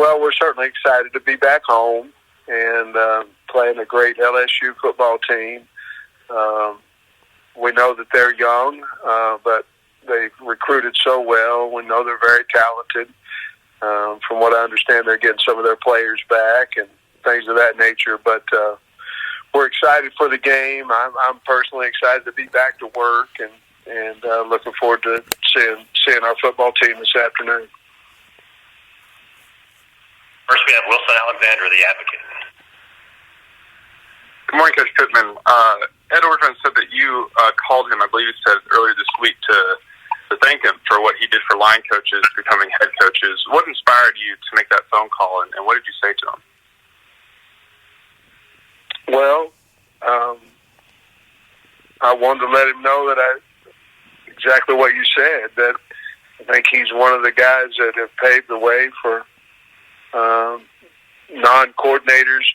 Well, we're certainly excited to be back home and playing a great LSU football team. We know that they're young, but they've recruited so well. We know they're very talented. From what I understand, they're getting some of their players back and things of that nature. But we're excited for the game. I'm personally excited to be back to work and looking forward to seeing our football team this afternoon. First, we have Wilson Alexander, the Advocate. Good morning, Coach Pittman. Ed Orgeron said that you called him, I believe he said earlier this week, to thank him for what he did for line coaches becoming head coaches. What inspired you to make that phone call, and what did you say to him? Well, I wanted to let him know that exactly what you said, that I think he's one of the guys that have paved the way for non-coordinators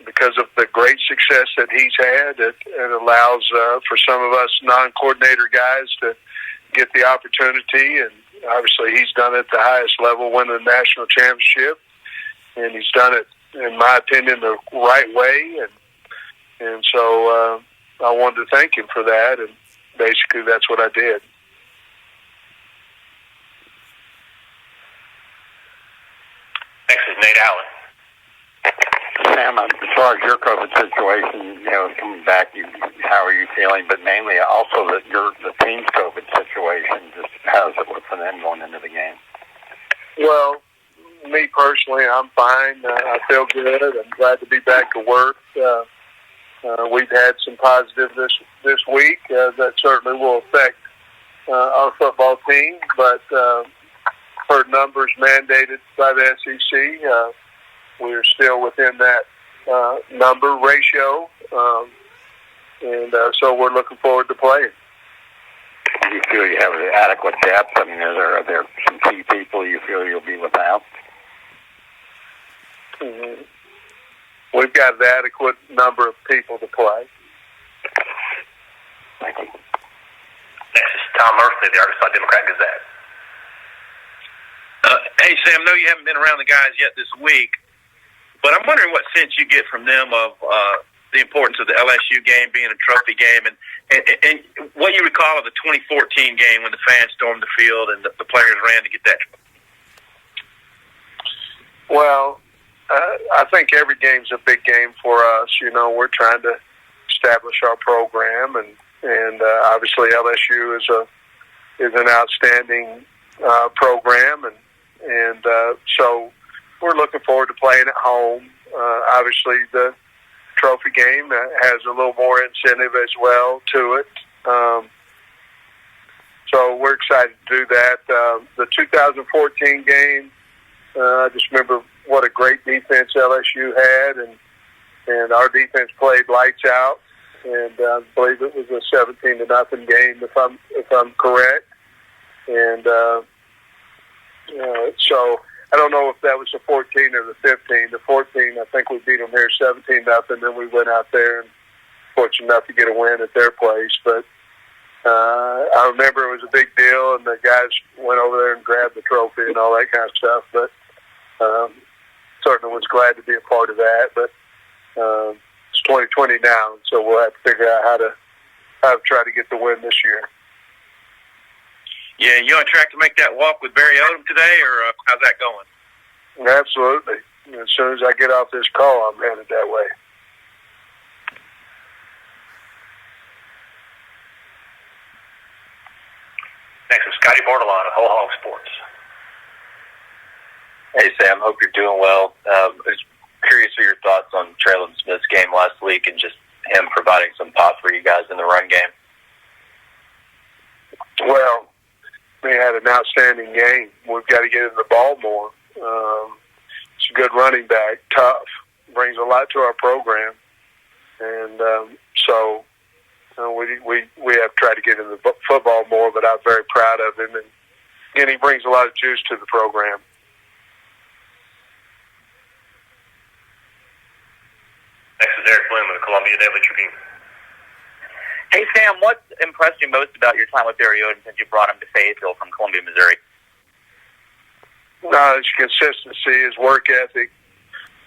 because of the great success that he's had. It allows for some of us non-coordinator guys to get the opportunity, and obviously he's done it at the highest level, winning the national championship, and he's done it, in my opinion, the right way, and so I wanted to thank him for that, and basically that's what I did. Next is Nate Allen. Sam, as far as your COVID situation, coming back, how are you feeling? But mainly also the team's COVID situation, just what's an end going into the game? Well, me personally, I'm fine. I feel good. I'm glad to be back to work. We've had some positives this week that certainly will affect our football team, but per numbers mandated by the SEC, we're still within that number ratio, and so we're looking forward to playing. Do you feel you have adequate depth? I mean, are there some key people you feel you'll be without? Mm-hmm. We've got an adequate number of people to play. Thank you. Next is Tom Murphy, the Arkansas Democrat-Gazette. Hey, Sam, I know you haven't been around the guys yet this week, but I'm wondering what sense you get from them of the importance of the LSU game being a trophy game, and what you recall of the 2014 game when the fans stormed the field and the players ran to get that. Well, I think every game's a big game for us. We're trying to establish our program, and obviously LSU is an outstanding program, and so we're looking forward to playing at home. Obviously, the trophy game has a little more incentive as well to it. So we're excited to do that. The 2014 game, I just remember what a great defense LSU had, and our defense played lights out, and I believe it was a 17-0 game if I'm correct. And so I don't know if that was the 14 or the 15. The 14, I think we beat them there 17-0. Then we went out there and fortunate enough to get a win at their place. But I remember it was a big deal, and the guys went over there and grabbed the trophy and all that kind of stuff. But certainly was glad to be a part of that. But it's 2020 now, so we'll have to figure out how to try to get the win this year. Yeah, you on track to make that walk with Barry Odom today, or how's that going? Absolutely. As soon as I get off this call, I'm headed that way. Next is Scotty Bordelon of Whole Hog Sports. Hey, Sam. Hope you're doing well. I was curious for your thoughts on Traylon Smith's game last week and just him providing some pop for you guys in the run game. Well, he had an outstanding game. We've got to get him the ball more. He's a good running back, tough, brings a lot to our program, and so we have tried to get him the football more. But I'm very proud of him, and again, he brings a lot of juice to the program. Next is Eric Bloom of the Columbia Daily Tribune. Hey, Sam, what impressed you most about your time with Barry Odom since you brought him to Fayetteville from Columbia, Missouri? No, his consistency, his work ethic,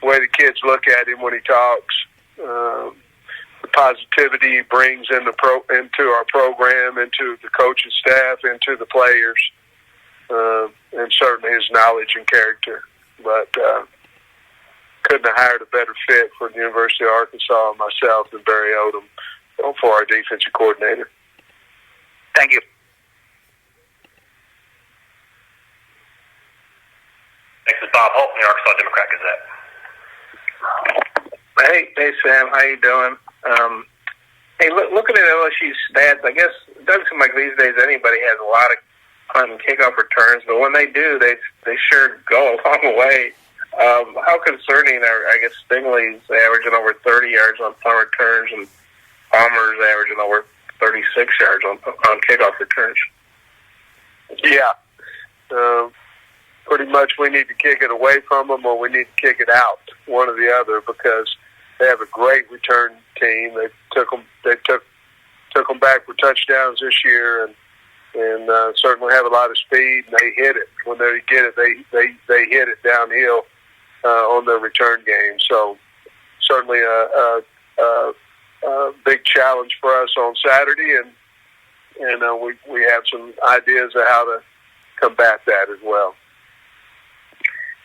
the way the kids look at him when he talks, the positivity he brings into our program, into the coaching staff, into the players, and certainly his knowledge and character. But couldn't have hired a better fit for the University of Arkansas and myself than Barry Odom for our defensive coordinator. Thank you. Next is Bob Holt from the Arkansas Democrat Gazette. Hey, Sam, how you doing? Hey, looking at LSU's stats, I guess it doesn't seem like these days anybody has a lot of punt and kickoff returns, but when they do, they sure go a long way. How concerning are, I guess, Stingley's averaging over 30 yards on punt returns and Palmer's averaging over 36 yards on kickoff returns? Yeah. Pretty much we need to kick it away from them or we need to kick it out, one or the other, because they have a great return team. They took them back for touchdowns this year, and certainly have a lot of speed. And they hit it when they get it. They hit it downhill on their return game. So certainly a big challenge for us on Saturday, and we have some ideas of how to combat that as well.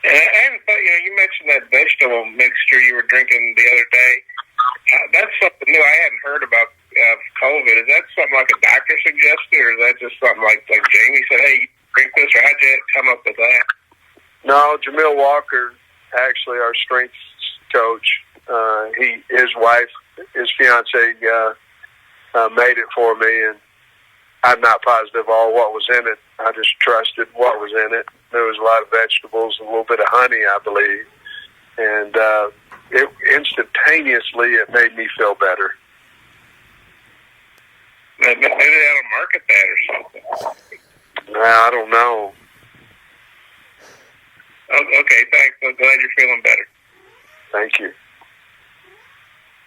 And you mentioned that vegetable mixture you were drinking the other day. That's something new I hadn't heard about COVID. Is that something like a doctor suggested, or is that just something like Jamie said, hey, drink this, or how'd you come up with that? No, Jamil Walker, actually our strength coach, his wife, his fiance, made it for me, and I'm not positive all what was in it. I just trusted what was in it. There was a lot of vegetables, a little bit of honey, I believe. And it instantaneously, it made me feel better. Maybe that'll market that or something. I don't know. Okay, thanks. I'm glad you're feeling better. Thank you.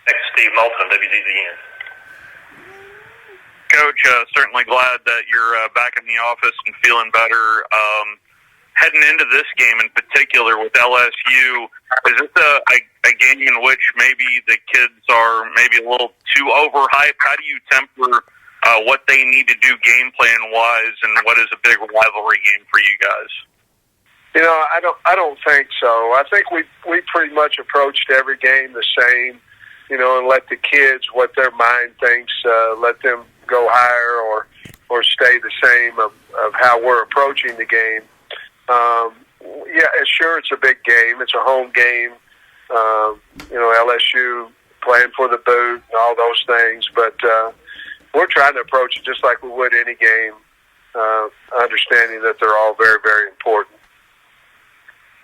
Next is Steve Moulton, WZZN. Coach, certainly glad that you're back in the office and feeling better. Heading into this game in particular with LSU, is this a game in which maybe the kids are maybe a little too overhyped? How do you temper what they need to do game plan-wise, and what is a big rivalry game for you guys? You know, I don't think so. I think we pretty much approached every game the same, you know, and let the kids, what their mind thinks, let them go higher or stay the same of how we're approaching the game. Yeah, sure, it's a big game. It's a home game. You know, LSU playing for the boot and all those things. But we're trying to approach it just like we would any game, understanding that they're all very, very important.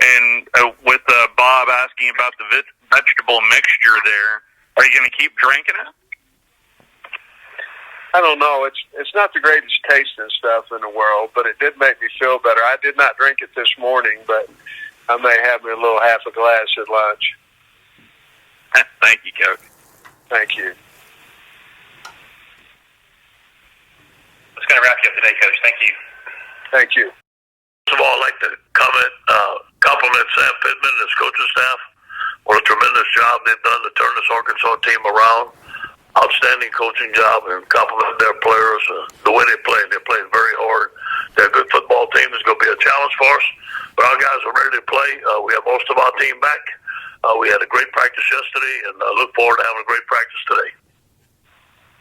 And with Bob asking about the vegetable mixture there, are you going to keep drinking it? I don't know. It's not the greatest tasting stuff in the world, but it did make me feel better. I did not drink it this morning, but I may have me a little half a glass at lunch. Thank you, Coach. Thank you. That's going to wrap you up today, Coach. Thank you. Thank you. First of all, I'd like to compliment Sam Pittman and his coaching staff. What a tremendous job they've done to turn this Arkansas team around. Outstanding coaching job, and compliment their players. The way they play, they're playing very hard. They're a good football team. It's going to be a challenge for us, but our guys are ready to play. We have most of our team back. We had a great practice yesterday, and I look forward to having a great practice today.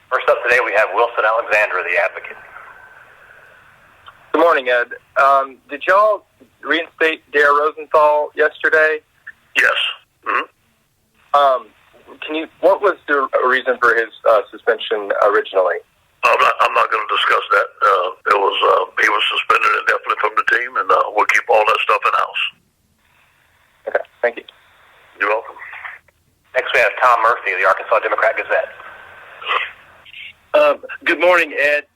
First up today, we have Wilson Alexander, the Advocate. Good morning, Ed. Did y'all reinstate Dare Rosenthal yesterday? Yes. Mm-hmm. What was the reason for his suspension originally? I'm not going to discuss that. He was suspended indefinitely from the team, and we'll keep all that stuff in house. Okay, thank you. You're welcome. Next, we have Tom Murphy, the Arkansas Democrat Gazette. Good morning, Ed.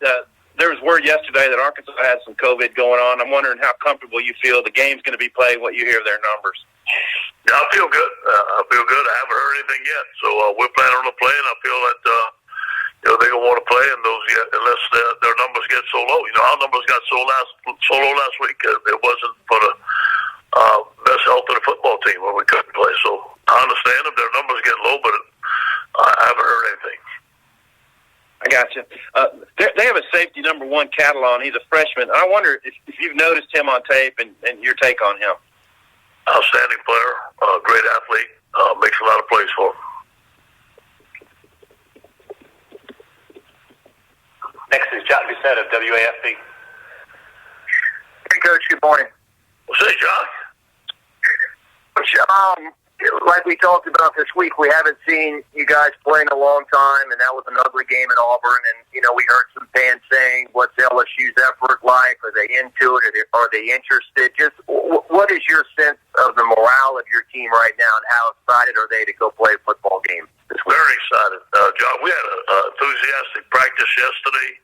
There was word yesterday that Arkansas has some COVID going on. I'm wondering how comfortable you feel the game's going to be played, what you hear of their numbers. Yeah, I feel good. I haven't heard anything yet, so we're planning on playing. I feel that they're gonna want to play, and unless their numbers get so low. You know, our numbers got so low last week. It wasn't for the best health of the football team when we couldn't play. So I understand if their numbers get low, but I haven't heard anything. I got you. They have a safety number 1 Catalan. He's a freshman. I wonder if you've noticed him on tape and your take on him. Outstanding player, great athlete, makes a lot of plays for him. Next is Jock Bissett of WAFB. Hey, Coach, good morning. Well, say, Jock. Coach, like we talked about this week, we haven't seen you guys play in a long time, and that was an ugly game in Auburn. And, we heard some fans saying, what's LSU's effort like? Are they into it? Are they interested? Just what is your sense of the morale of your team right now, and how excited are they to go play a football game this week? Very excited. John, we had an enthusiastic practice yesterday.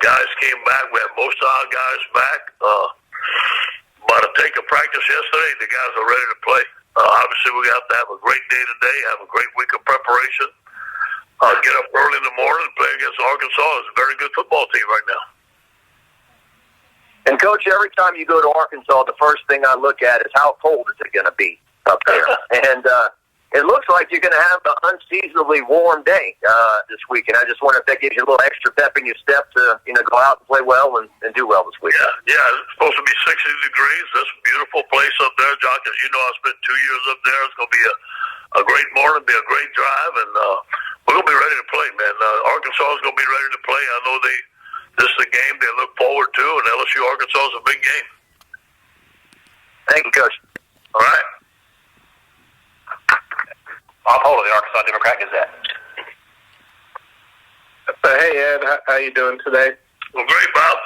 Guys came back. We had most of our guys back. By the take of practice yesterday, the guys are ready to play. Obviously, we have to have a great day today, have a great week of preparation, get up early in the morning and play against Arkansas. It's a very good football team right now. And, Coach, every time you go to Arkansas, the first thing I look at is how cold is it going to be up there. And it looks like you're going to have an unseasonably warm day this week. And I just wonder if that gives you a little extra pep in your step to, go out and play well and do well this week. Yeah, it's supposed to be 60 degrees. That's a beautiful place up there, Jock. As you know, I spent 2 years up there. It's going to be a great morning, be a great drive, and we're going to be ready to play, man. Arkansas is going to be ready to play. I know this is a game they look forward to, and LSU Arkansas is a big game. Thank you, Coach. All right. Bob Hole of the Arkansas Democrat Gazette. Hey, Ed, how you doing today? Well, great, Bob.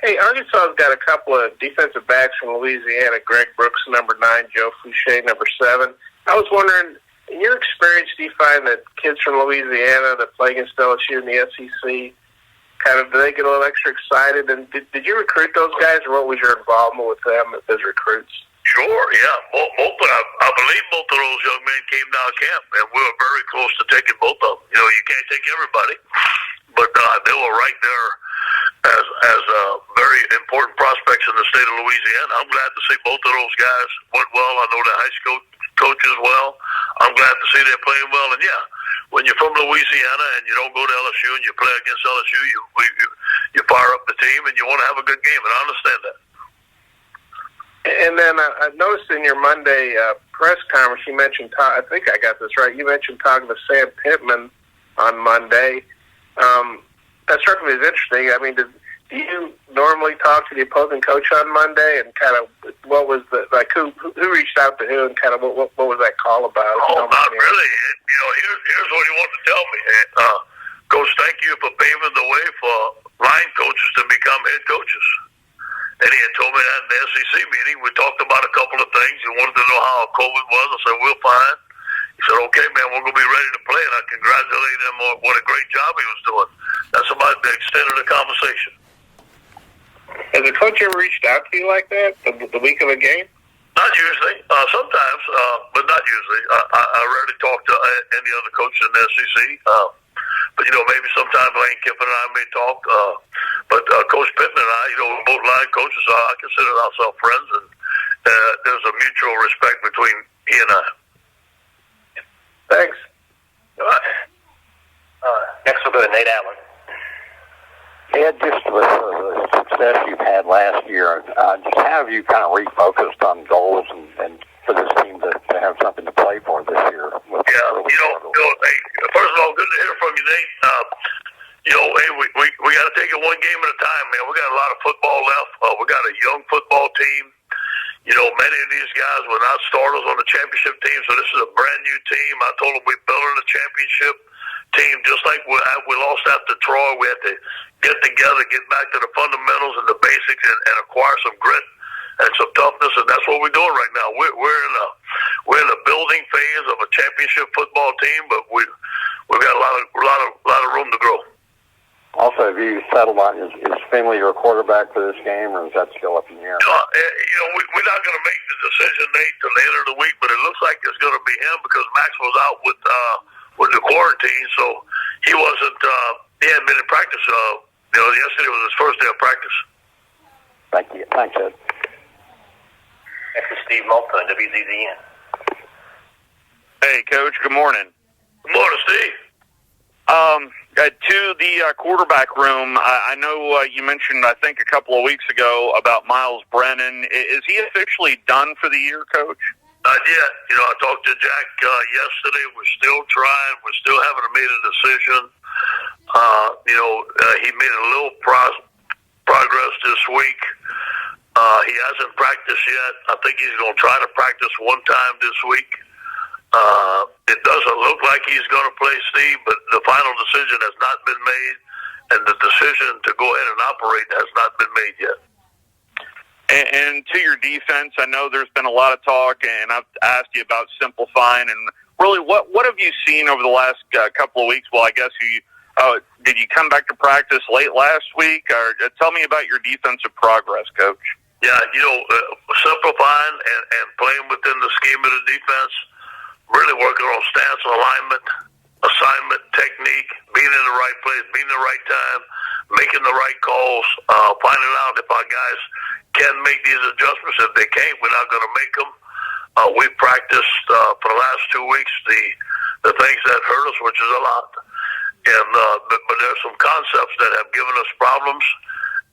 Hey, Arkansas's got a couple of defensive backs from Louisiana, Greg Brooks, number 9, Joe Fouché, number 7. I was wondering, in your experience, do you find that kids from Louisiana that play against LSU in the SEC, do they get a little extra excited? And did you recruit those guys, or what was your involvement with them as recruits? Sure, yeah. I believe both of those young men came down camp, and we were very close to taking both of them. You can't take everybody, but they were right there as very important prospects in the state of Louisiana. I'm glad to see both of those guys went well. I know the high school coaches well. I'm glad to see they're playing well. And, yeah, when you're from Louisiana and you don't go to LSU and you play against LSU, you fire up the team and you want to have a good game, and I understand that. And then I noticed in your Monday press conference, you mentioned, I think I got this right, you mentioned talking to Sam Pittman on Monday. That struck me as interesting. I mean, do you normally talk to the opposing coach on Monday, and what was who reached out to who, and what was that call about? Oh, not really. Here's what he wanted to tell me. Coach, thank you for paving the way for line coaches to become head coaches. And he had told me that in the SEC meeting. We talked about a couple of things. He wanted to know how COVID was. I said, we're fine. He said, okay, man, we're going to be ready to play. And I congratulated him on what a great job he was doing. That's about the extent of the conversation. Has a coach ever reached out to you like that, the week of a game? Not usually. Sometimes, but not usually. I rarely talk to any other coach in the SEC. But, maybe sometime Lane Kiffin and I may talk. But Coach Pittman and I, we're both line coaches, so I consider ourselves friends. And there's a mutual respect between he and I. Thanks. All right. Next we'll go to Nate Allen. Ed, just with the success you've had last year, just how have you kind of refocused on goals and for this team to have something to play for this year? Hey, first of all, good to hear from you, Nate. Hey, we got to take it one game at a time, man. We got a lot of football left. We got a young football team. Many of these guys were not starters on the championship team, so this is a brand new team. I told them we're building a championship team, just like we lost after Troy. We had to get together, get back to the fundamentals and the basics, and acquire some grit and some toughness, and that's what we're doing right now. We're in a building phase of a championship football team, but we've got a lot of room to grow. Also, have you settled on is Finley your quarterback for this game, or is that still up in the air? We're not going to make the decision, Nate, till the end of the week, but it looks like it's going to be him because Max was out with the quarantine, so he wasn't. He hadn't been in practice. Yesterday was his first day of practice. Thank you. Thanks, Ed. Steve Malta and WZZN. Hey, Coach. Good morning. Good morning, Steve. To the quarterback room, I know you mentioned, I think, a couple of weeks ago about Miles Brennan. Is he officially done for the year, Coach? Not yet. I talked to Jack yesterday. We're still trying. We still haven't made a decision. He made a little progress this week. He hasn't practiced yet. I think he's going to try to practice one time this week. It doesn't look like he's going to play, Steve, but the final decision has not been made, and the decision to go ahead and operate has not been made yet. And to your defense, I know there's been a lot of talk, and I've asked you about simplifying. And really, what have you seen over the last couple of weeks? Well, I guess did you come back to practice late last week? Or tell me about your defensive progress, Coach. Yeah, simplifying and playing within the scheme of the defense, really working on stance, alignment, assignment, technique, being in the right place, being in the right time, making the right calls, finding out if our guys can make these adjustments. If they can't, we're not going to make them. We practiced for the last 2 weeks the things that hurt us, which is a lot. And but there's some concepts that have given us problems,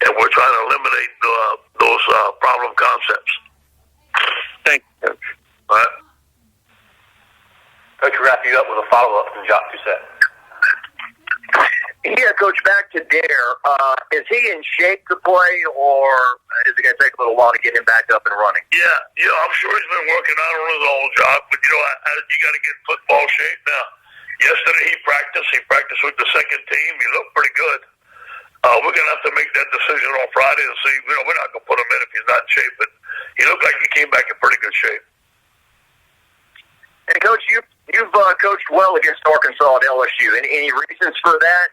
and we're trying to eliminate those problem concepts. Thank you, Coach. All right. Coach, we'll wrap you up with a follow-up from Jacques Doucette. Yeah, Coach, back to Dare. Is he in shape to play, or is it going to take a little while to get him back up and running? Yeah, I'm sure he's been working out on his own job, but you got to get in football shape now. Yesterday he practiced with the second team. He looked pretty good. We're going to have to make that decision on Friday and see. We're not going to put him in if he's not in shape, but he looked like he came back in pretty good shape. And Coach, you've coached well against Arkansas at LSU. Any reasons for that?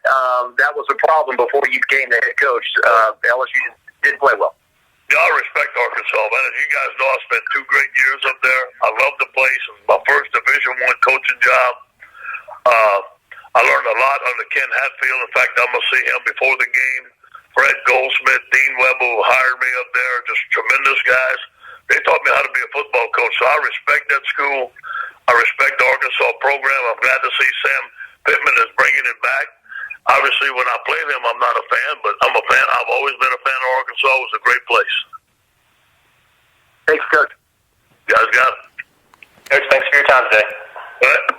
That was a problem before you became the head coach. LSU did play well. Yeah, I respect Arkansas, man. As you guys know, I spent 2 great years up there. I love the place. It was my first Division I coaching job. I learned a lot under Ken Hatfield. In fact, I'm going to see him before the game. Fred Goldsmith, Dean Webber, who hired me up there, just tremendous guys. They taught me how to be a football coach, so I respect that school. I respect the Arkansas program. I'm glad to see Sam Pittman is bringing it back. Obviously, when I play them, I'm not a fan, but I'm a fan. I've always been a fan of Arkansas. It was a great place. Thanks, Coach. You guys got it. Coach, thanks for your time today. All right.